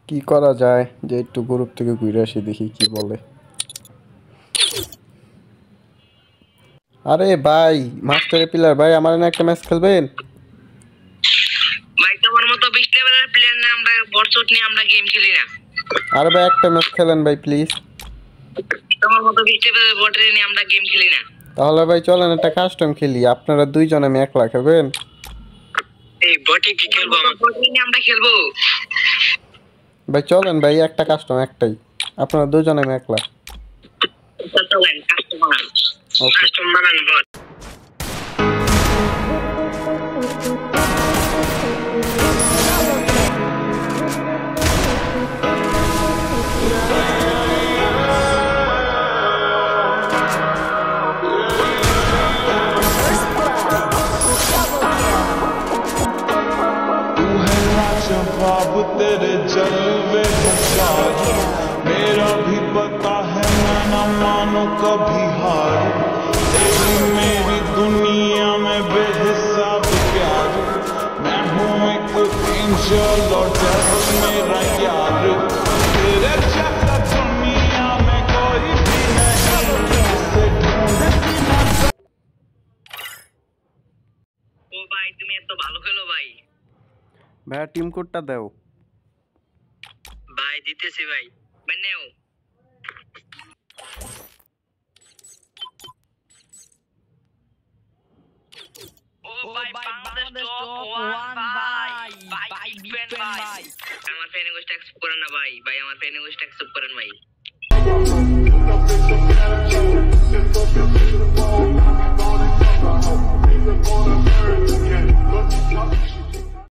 কি করা যায় যে একটু গ্রুপ থেকে ঘুরে আসি দেখি কি বলে। আরে ভাই, মাস্টারের পিলার ভাই, আমার না একটা ম্যাচ খেলবেন? ভাই তোমার মতো 20 লেভেলের প্লেয়ার না আমরা বটশট নিয়ে আমরা গেম খেলি না। আরে ভাই একটা ম্যাচ খেলেন ভাই প্লিজ। তোমার মতো 20 লেভেলের বট নিয়ে আমরা গেম খেলি না। তাহলে ভাই চলেন একটা কাস্টম খেলি, আপনারা দুইজন আমি একলা খেলবেন। এই বটে কি খেলবো? আমরা বট নিয়ে আমরা খেলবো। ভাই চলেন ভাই, একটা কাস্টম একটাই, আপনারা দুইজন আমি একলা। চলেন কাস্টম বানান। ওকে। কাস্টম বানান বট। जवाब तेरे जलवे सारे, मेरा भी पता है मैं न मानू कभी हार। तेरी मेरी दुनिया में बेहिसाब प्यार, मैं हूँ एक एंजल और डेविल मेरा यार। तेरे जैसा दुनिया में कोई भी नहीं, जिसे ढूंढती ना। ও ভাই তুমি এত ভালো খেলো ভাই। ভাইয়া টিম কোডটা দাও। ভাই দিতেছি ভাই। বানাও। ও ভাই বাংলাদেশ টপ 1 ভাই। ভাই বিগ ফ্যান ভাই। আমার ফ্যান রিকোয়েস্ট অ্যাকসেপ্ট করেন না ভাই। ভাই আমার ফ্যান রিকোয়েস্ট অ্যাকসেপ্ট করেন ভাই।